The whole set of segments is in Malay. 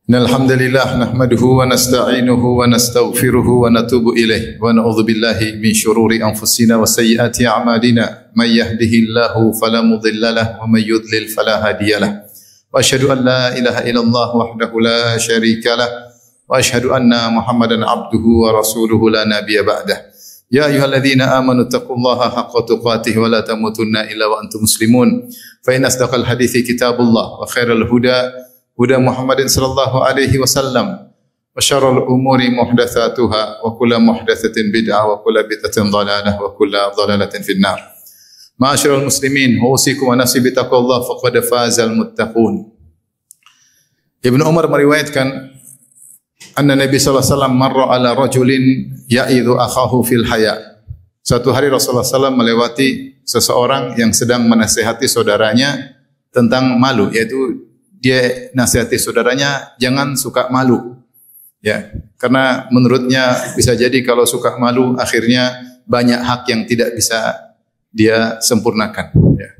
Innalhamdulillah nahmaduhu wa nasta'inuhu wa nastaghfiruhu wa natubu ilaih wa na'udzu billahi min syururi anfusina wa sayyiati a'malina may yahdihillahu fala mudilla lahu wa may yudlil fala hadiyalah wa asyhadu an la ilaha illallah wahdahu la syarika lah wa asyhadu anna Muhammadan abduhu wa rasuluhu la nabiyya ba'dah. Ya ayyuhalladzina amanu taqullaha haqqa tuqatih wa la tamutunna illa wa antum muslimun. Fa inna asdaqal hadithi kitabullah wa khairal huda huda Muhammadin sallallahu alaihi wasallam wa syarrul umuri muhdatsatuha wa kullu muhdatsatin bid'ah wa kullu bid'atin dhalalah wa kullu dhalalatin finnar. Ma'asyiral muslimin, usikum wa nafsi bi taqwallah faqad fazal muttaqun. Ibnu Umar meriwayatkan anna Nabi sallallahu alaihi wasallam marra ala rajulin ya'idhu akhahu fil haya. Suatu hari Rasulullah SAW melewati seseorang yang sedang menasihati saudaranya tentang malu, yaitu dia nasihati saudaranya jangan suka malu, ya, karena menurutnya bisa jadi kalau suka malu akhirnya banyak hak yang tidak bisa dia sempurnakan. Ya.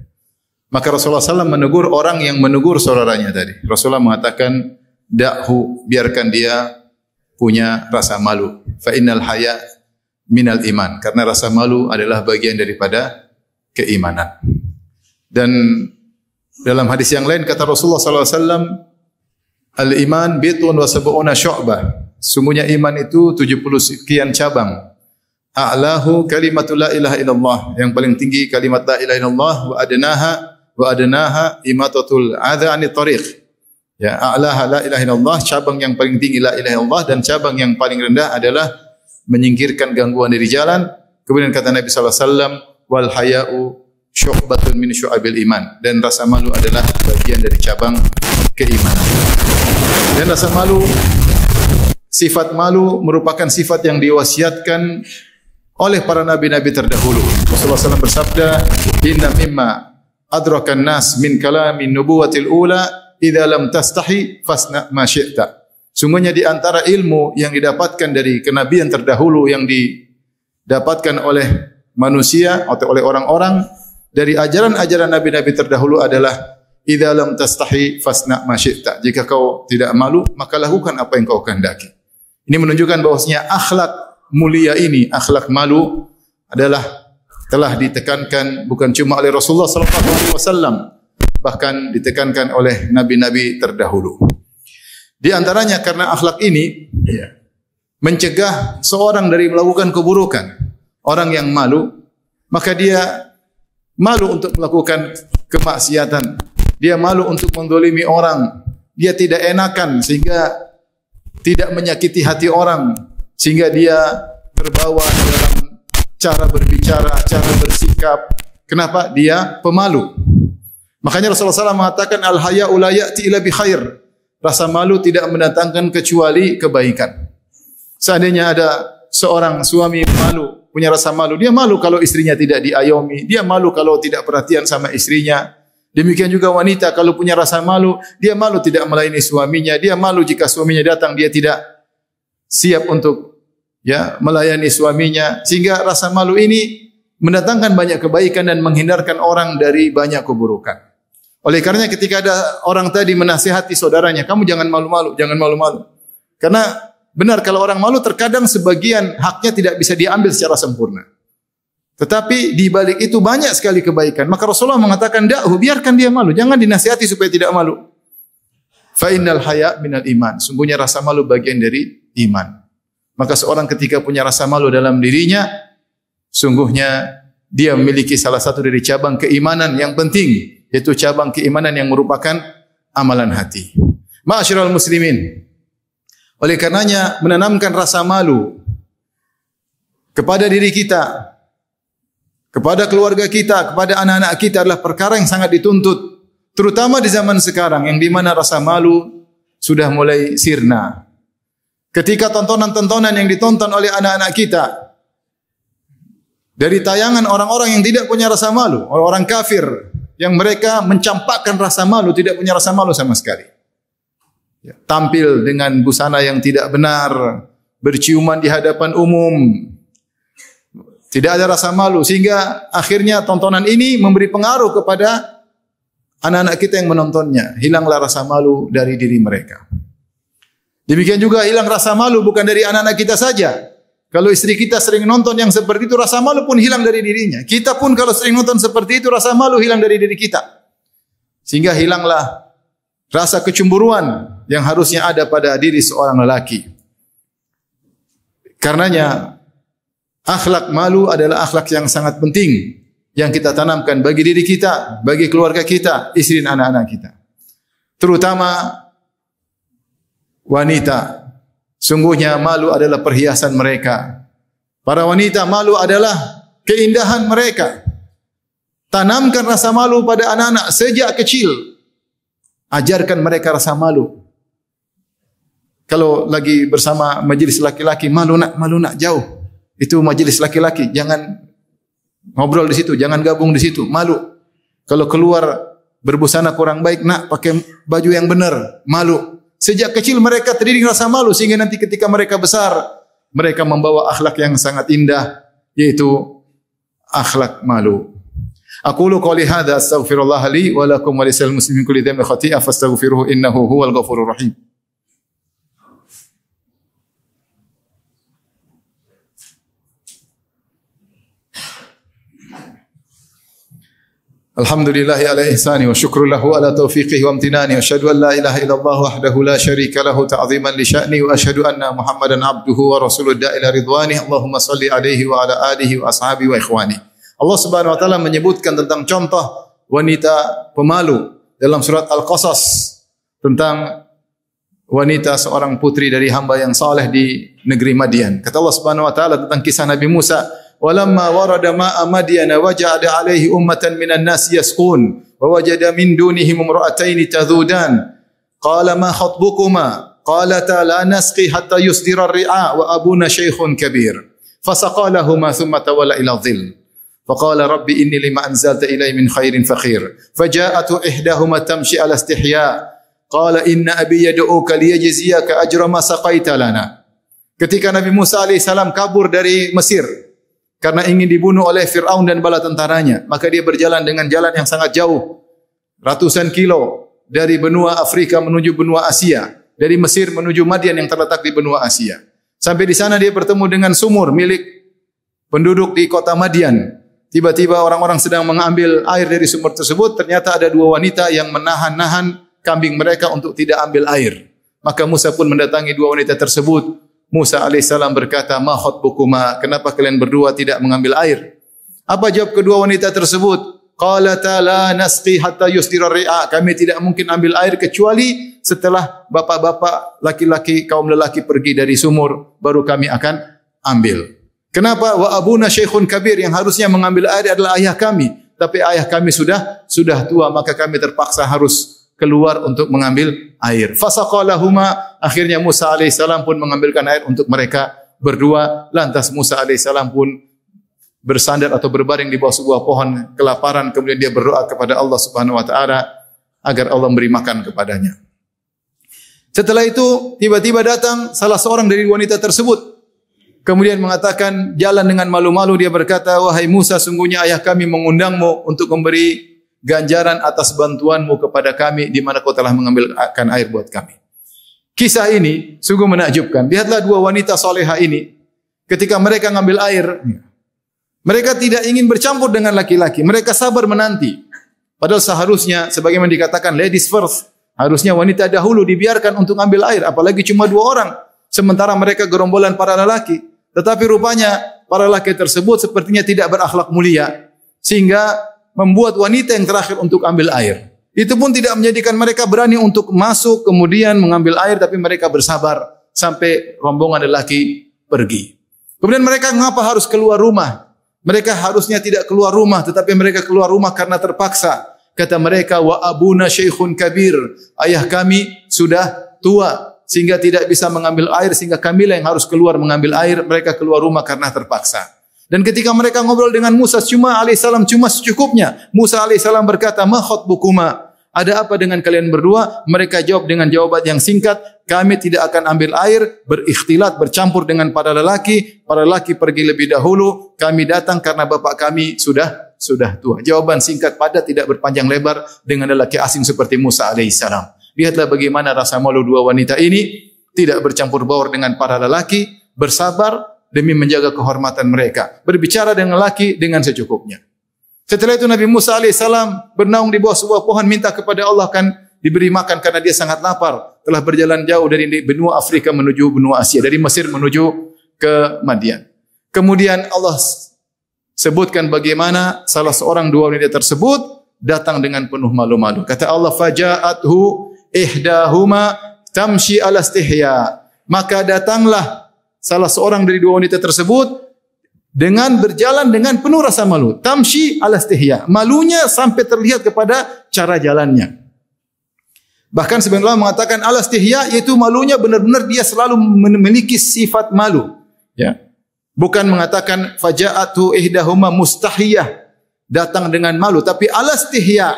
Maka Rasulullah SAW menegur orang yang menegur saudaranya tadi. Rasulullah mengatakan, da'hu, biarkan dia punya rasa malu. Fa innal haya minal iman, karena rasa malu adalah bagian daripada keimanan. Dan dalam hadis yang lain kata Rasulullah SAW, al-iman bitun wa sab'una syu'bah. Sungguhnya iman itu 70 sekian cabang. A'lahu kalimatul la ilaha illallah, yang paling tinggi kalimat la ilaha illallah, wa adnaha imatatul adza 'anit tariq. Ya, a'laha la ilaha illallah, cabang yang paling tinggi la ilaha illallah, dan cabang yang paling rendah adalah menyingkirkan gangguan dari jalan. Kemudian kata Nabi sallallahu alaihi wasallam, wal haya'u syu'batun min syu'abil iman, dan rasa malu adalah bagian dari cabang keimanan. Dan rasa malu, sifat malu merupakan sifat yang diwasiatkan oleh para nabi-nabi terdahulu. Rasulullah SAW bersabda, inna mimma adrakan nas min kalamin nubuwatil ula idza lam tastahi fasna ma syi'ta. Sungguhnya di antara ilmu yang didapatkan dari kenabian terdahulu yang didapatkan oleh manusia atau oleh orang-orang dari ajaran-ajaran nabi-nabi terdahulu adalah idza lam tastahi fasna ma syi'ta. Jika kau tidak malu, maka lakukan apa yang kau kehendaki. Ini menunjukkan bahwasanya akhlak mulia ini, akhlak malu adalah telah ditekankan bukan cuma oleh Rasulullah sallallahu alaihi wasallam, bahkan ditekankan oleh nabi-nabi terdahulu. Di antaranya karena akhlak ini mencegah seorang dari melakukan keburukan. Orang yang malu, maka dia malu untuk melakukan kemaksiatan. Dia malu untuk mendolimi orang. Dia tidak enakan sehingga tidak menyakiti hati orang. Sehingga dia terbawa dalam cara berbicara, cara bersikap. Kenapa? Dia pemalu. Makanya Rasulullah SAW mengatakan, al-haya'u la ya'ti illa bi khair. Rasa malu tidak mendatangkan kecuali kebaikan. Seandainya ada seorang suami malu, punya rasa malu, dia malu kalau istrinya tidak diayomi, dia malu kalau tidak perhatian sama istrinya. Demikian juga wanita kalau punya rasa malu, dia malu tidak melayani suaminya, dia malu jika suaminya datang dia tidak siap untuk melayani suaminya, sehingga rasa malu ini mendatangkan banyak kebaikan dan menghindarkan orang dari banyak keburukan. Oleh karenanya ketika ada orang tadi menasihati saudaranya, kamu jangan malu-malu, jangan malu-malu. Karena benar kalau orang malu terkadang sebagian haknya tidak bisa diambil secara sempurna. Tetapi di balik itu banyak sekali kebaikan. Maka Rasulullah mengatakan, da'hu, biarkan dia malu, jangan dinasihati supaya tidak malu. Fa innal haya' minal iman. Sungguhnya rasa malu bagian dari iman. Maka seorang ketika punya rasa malu dalam dirinya, sungguhnya dia memiliki salah satu dari cabang keimanan yang penting, yaitu cabang keimanan yang merupakan amalan hati. Ma'asyiral muslimin, oleh karenanya menanamkan rasa malu kepada diri kita, kepada keluarga kita, kepada anak-anak kita adalah perkara yang sangat dituntut, terutama di zaman sekarang yang di mana rasa malu sudah mulai sirna. Ketika tontonan-tontonan yang ditonton oleh anak-anak kita dari tayangan orang-orang yang tidak punya rasa malu, orang-orang kafir yang mereka mencampakkan rasa malu, tidak punya rasa malu sama sekali. Tampil dengan busana yang tidak benar, berciuman di hadapan umum, tidak ada rasa malu, sehingga akhirnya tontonan ini memberi pengaruh kepada anak-anak kita yang menontonnya. Hilanglah rasa malu dari diri mereka. Demikian juga hilang rasa malu bukan dari anak-anak kita saja. Kalau istri kita sering nonton yang seperti itu, rasa malu pun hilang dari dirinya. Kita pun kalau sering nonton seperti itu, rasa malu hilang dari diri kita. Sehingga hilanglah rasa kecemburuan yang harusnya ada pada diri seorang lelaki. Karenanya, akhlak malu adalah akhlak yang sangat penting yang kita tanamkan bagi diri kita, bagi keluarga kita, istri dan anak-anak kita. Terutama wanita. Sungguhnya malu adalah perhiasan mereka. Para wanita, malu adalah keindahan mereka. Tanamkan rasa malu pada anak-anak sejak kecil. Ajarkan mereka rasa malu. Kalau lagi bersama majelis laki-laki, malu nak, jauh. Itu majelis laki-laki, jangan ngobrol di situ, jangan gabung di situ, malu. Kalau keluar berbusana kurang baik, nak pakai baju yang benar, malu. Sejak kecil mereka terdidik rasa malu sehingga nanti ketika mereka besar, mereka membawa akhlak yang sangat indah, yaitu akhlak malu. Aqulu qouli hadza astaghfirullah li wa lakum wa lisal muslimin kulli dhanbin khati'ah fastaghfiruhu innahu huwal ghafurur rahim. Alhamdulillahi ala ihsani wa syukru lahu ala taufiqihi wa amtinani wa asyhadu an la ilaha illallah wahdahu la syarika lahu ta'ziman li sya'ni wa asyhadu anna Muhammadan abduhu wa rasuluhu da'ila ridwani. Allahumma salli alaihi wa ala alihi wa ashabihi wa ikhwani. Allah Subhanahu wa taala menyebutkan tentang contoh wanita pemalu dalam surat Al-Qasas, tentang wanita seorang putri dari hamba yang saleh di negeri Madian. Kata Allah Subhanahu wa taala tentang kisah Nabi Musa, "Walamma warada ma'a Madyana waja'ada 'alaihi ummatan minan nas yasqun wa wajada min dunihim imra'ataini tadhudan qala ma khatbukuma qalata la nasqi hatta yusdira ar-ri'a wa abuna shaykhun kabir fasaqa lahumā thumma tawalla ila dhill faqala rabbi inni lima anzalta ilayya min khairin fakhir faja'atu ihdahuma tamshi 'ala istihya' qala inna abi yad'uka liyajziyaka ajra ma saqaita lana." Ketika Nabi Musa alaihissalam kabur dari Mesir karena ingin dibunuh oleh Fir'aun dan bala tentaranya, maka dia berjalan dengan jalan yang sangat jauh, ratusan kilo dari benua Afrika menuju benua Asia, dari Mesir menuju Madian yang terletak di benua Asia. Sampai di sana dia bertemu dengan sumur milik penduduk di kota Madian. Tiba-tiba orang-orang sedang mengambil air dari sumur tersebut, ternyata ada dua wanita yang menahan-nahan kambing mereka untuk tidak ambil air. Maka Musa pun mendatangi dua wanita tersebut. Musa alaihissalam berkata, "Ma khatbukuma? Kenapa kalian berdua tidak mengambil air?" Apa jawab kedua wanita tersebut? Qalata la nasqi hatta yusdira ri'a. Kami tidak mungkin ambil air kecuali setelah bapak-bapak laki-laki kaum lelaki pergi dari sumur, baru kami akan ambil. Kenapa? Wa abuna syaikhun kabir, yang harusnya mengambil air adalah ayah kami, tapi ayah kami sudah tua, maka kami terpaksa harus keluar untuk mengambil air. Fasaqalahuma, akhirnya Musa alaihissalam pun mengambilkan air untuk mereka berdua. Lantas Musa alaihissalam pun bersandar atau berbaring di bawah sebuah pohon kelaparan, kemudian dia berdoa kepada Allah Subhanahu wa taala agar Allah memberi makan kepadanya. Setelah itu tiba-tiba datang salah seorang dari wanita tersebut, kemudian mengatakan jalan dengan malu-malu, dia berkata, "Wahai Musa, sungguhnya ayah kami mengundangmu untuk memberi ganjaran atas bantuanmu kepada kami di mana kau telah mengambilkan air buat kami." Kisah ini sungguh menakjubkan. Lihatlah dua wanita soleha ini, ketika mereka ngambil air, mereka tidak ingin bercampur dengan laki-laki. Mereka sabar menanti. Padahal seharusnya, sebagaimana dikatakan ladies first, harusnya wanita dahulu dibiarkan untuk ambil air, apalagi cuma dua orang. Sementara mereka gerombolan para lelaki. Tetapi rupanya para lelaki tersebut sepertinya tidak berakhlak mulia, sehingga membuat wanita yang terakhir untuk ambil air. Itu pun tidak menjadikan mereka berani untuk masuk kemudian mengambil air, tapi mereka bersabar sampai rombongan lelaki pergi. Kemudian mereka mengapa harus keluar rumah? Mereka harusnya tidak keluar rumah, tetapi mereka keluar rumah karena terpaksa. Kata mereka, "Wa abuna syaikhun kabir." Ayah kami sudah tua sehingga tidak bisa mengambil air, sehingga kamilah yang harus keluar mengambil air. Mereka keluar rumah karena terpaksa. Dan ketika mereka ngobrol dengan Musa cuma secukupnya, Musa alaihissalam berkata, "Ma khatbukuma?" Ada apa dengan kalian berdua? Mereka jawab dengan jawaban yang singkat, "Kami tidak akan ambil air, berikhtilat, bercampur dengan para lelaki pergi lebih dahulu, kami datang karena bapak kami sudah tua." Jawaban singkat padat, tidak berpanjang lebar dengan lelaki asing seperti Musa alaihissalam. Lihatlah bagaimana rasa malu dua wanita ini. tidak bercampur baur dengan para lelaki, bersabar demi menjaga kehormatan mereka, berbicara dengan lelaki dengan secukupnya. Setelah itu Nabi Musa alaihissalam bernaung di bawah sebuah pohon, minta kepada Allah kan diberi makan karena dia sangat lapar. Telah berjalan jauh dari benua Afrika menuju benua Asia, dari Mesir menuju ke Madian. Kemudian Allah sebutkan bagaimana salah seorang dua wanita tersebut datang dengan penuh malu-malu. Kata Allah, faja'athu ihdahuma tamshi ala istihya. Maka datanglah salah seorang dari dua wanita tersebut dengan berjalan dengan penuh rasa malu. Tamshi ala istihya. Malunya sampai terlihat kepada cara jalannya. Bahkan sebagian ulama mengatakan ala istihya, yaitu malunya benar-benar dia selalu memiliki sifat malu. Ya. Bukan mengatakan faja'atu ihdahuma mustahiyah, datang dengan malu, tapi ala istihya,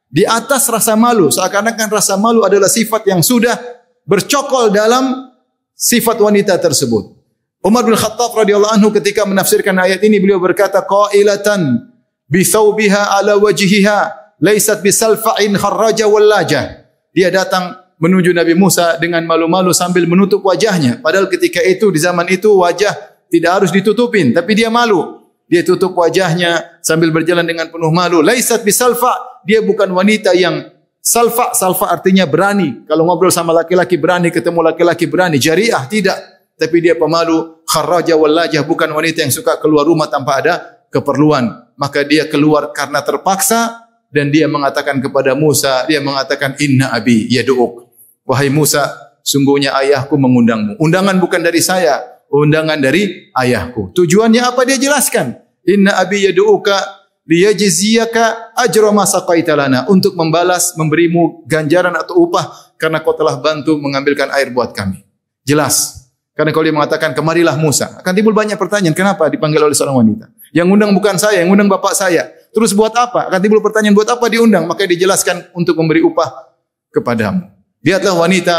di atas rasa malu. Seakan-akan rasa malu adalah sifat yang sudah bercokol dalam sifat wanita tersebut. Umar bin Khattab radhiyallahu anhu ketika menafsirkan ayat ini, beliau berkata, qailatan bi thawbiha ala wajhiha laysat bisalfa'in kharraja wallaja. Dia datang menuju Nabi Musa dengan malu-malu sambil menutup wajahnya. Padahal ketika itu, di zaman itu, wajah tidak harus ditutupin, tapi dia malu. Dia tutup wajahnya sambil berjalan dengan penuh malu. Laisat bisalfa, dia bukan wanita yang salfa. Salfa artinya berani. Kalau ngobrol sama laki-laki berani, ketemu laki-laki berani. Jariah tidak, tapi dia pemalu. Kharraja wallajah, bukan wanita yang suka keluar rumah tanpa ada keperluan. Maka dia keluar karena terpaksa. Dan dia mengatakan kepada Musa, dia mengatakan, inna abi yadu'uk. Wahai Musa, sungguhnya ayahku mengundangmu. Undangan bukan dari saya, undangan dari ayahku. Tujuannya apa? Dia jelaskan. Inna abi yadu'uka liyajziyaka ajra ma saqaita lana, untuk membalas, memberimu ganjaran atau upah karena kau telah bantu mengambilkan air buat kami. Jelas. Karena kalau dia mengatakan kemarilah Musa, akan timbul banyak pertanyaan, kenapa dipanggil oleh seorang wanita? Yang undang bukan saya, yang undang bapak saya. Terus buat apa? Akan timbul pertanyaan, buat apa diundang? Maka dijelaskan untuk memberi upah kepadamu. Lihatlah wanita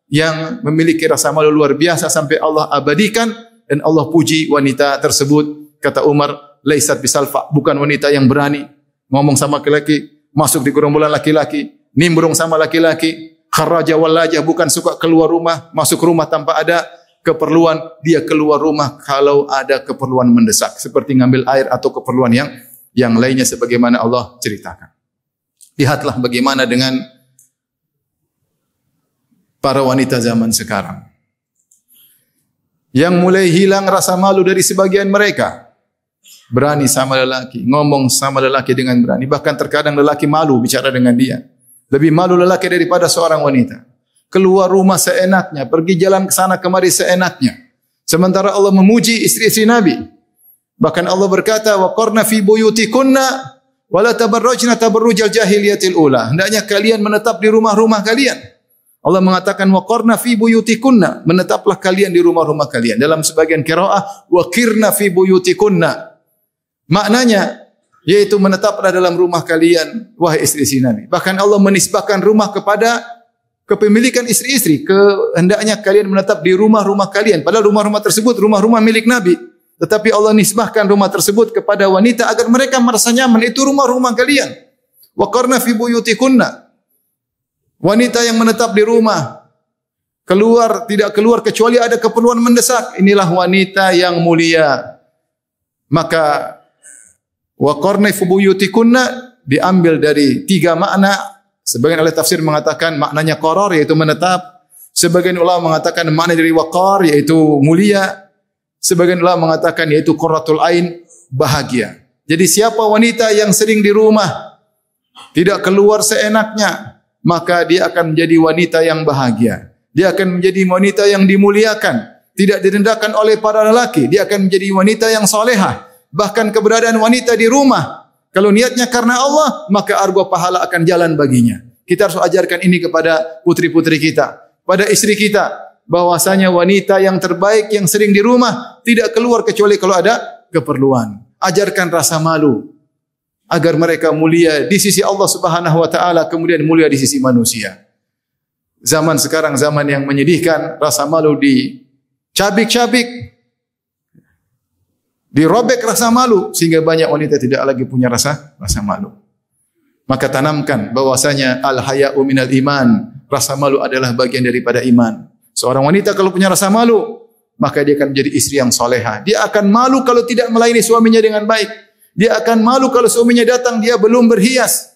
yang memiliki rasa malu luar biasa sampai Allah abadikan dan Allah puji wanita tersebut. Kata Umar, laisat bisalfa, bukan wanita yang berani ngomong sama laki-laki, masuk di gerombolan laki-laki, nimbrung sama laki-laki. Kharraja wallajah, bukan suka keluar rumah, masuk rumah tanpa ada keperluan. Dia keluar rumah kalau ada keperluan mendesak, seperti ngambil air atau keperluan yang lainnya sebagaimana Allah ceritakan. Lihatlah bagaimana dengan para wanita zaman sekarang yang mulai hilang rasa malu dari sebagian mereka. Berani sama lelaki, ngomong sama lelaki dengan berani. Bahkan terkadang lelaki malu bicara dengan dia. Lebih malu lelaki daripada seorang wanita. Keluar rumah seenaknya, pergi jalan ke sana kemari seenaknya. Sementara Allah memuji istri-istri Nabi. Bahkan Allah berkata, wa qarna fi buyutikunna wa la tabarrajna tabarrujal jahiliyatil ula. Hendaknya kalian menetap di rumah-rumah kalian. Allah mengatakan wa qarna fi buyutikunna, menetaplah kalian di rumah-rumah kalian. Dalam sebagian qiraah wa qirna fi buyutikunna. Maknanya yaitu menetaplah dalam rumah kalian wahai istri-istri Nabi. Bahkan Allah menisbahkan rumah kepada kepemilikan istri-istri. Hendaknya kalian menetap di rumah-rumah kalian. Padahal rumah-rumah tersebut rumah-rumah milik Nabi. Tetapi Allah nisbahkan rumah tersebut kepada wanita agar mereka merasa nyaman. Itu rumah-rumah kalian. Wa qarna fi buyutikunna. Wanita yang menetap di rumah, tidak keluar kecuali ada keperluan mendesak. Inilah wanita yang mulia. Maka wa qarna fi buyutikunna diambil dari 3 makna. Sebagian ahli tafsir mengatakan maknanya qarar, yaitu menetap. Sebagian ulama mengatakan makna dari waqar, yaitu mulia. Sebagian ulama mengatakan yaitu qurratul ain, bahagia. Jadi siapa wanita yang sering di rumah, tidak keluar seenaknya, maka dia akan menjadi wanita yang bahagia. Dia akan menjadi wanita yang dimuliakan, tidak direndahkan oleh para lelaki. Dia akan menjadi wanita yang salehah. Bahkan keberadaan wanita di rumah, kalau niatnya karena Allah, maka argo pahala akan jalan baginya. Kita harus ajarkan ini kepada putri-putri kita, pada istri kita. Bahwasanya wanita yang terbaik yang sering di rumah tidak keluar kecuali kalau ada keperluan. Ajarkan rasa malu agar mereka mulia di sisi Allah Subhanahu wa taala, kemudian mulia di sisi manusia. Zaman sekarang zaman yang menyedihkan, rasa malu dicabik-cabik, dirobek rasa malu sehingga banyak wanita tidak lagi punya rasa malu. Maka tanamkan bahwasanya al-haya'u minal iman, rasa malu adalah bagian daripada iman. Seorang wanita kalau punya rasa malu, maka dia akan menjadi istri yang soleha. Dia akan malu kalau tidak melayani suaminya dengan baik. Dia akan malu kalau suaminya datang dia belum berhias.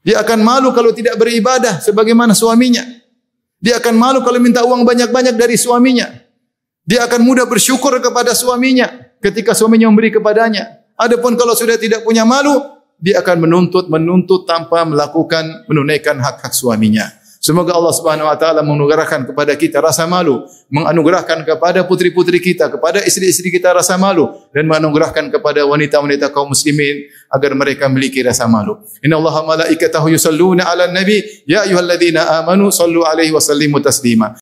Dia akan malu kalau tidak beribadah sebagaimana suaminya. Dia akan malu kalau minta uang banyak-banyak dari suaminya. Dia akan mudah bersyukur kepada suaminya ketika suaminya memberi kepadanya. Adapun kalau sudah tidak punya malu, dia akan menuntut tanpa menunaikan hak-hak suaminya. Semoga Allah Subhanahu wa taala menganugerahkan kepada kita rasa malu, menganugerahkan kepada putri-putri kita, kepada istri-istri kita rasa malu, dan menganugerahkan kepada wanita-wanita kaum muslimin agar mereka memiliki rasa malu. Innallaha malaikatahu yusalluna 'alan nabi ya ayyuhalladzina amanu sallu 'alaihi wa sallimu taslima.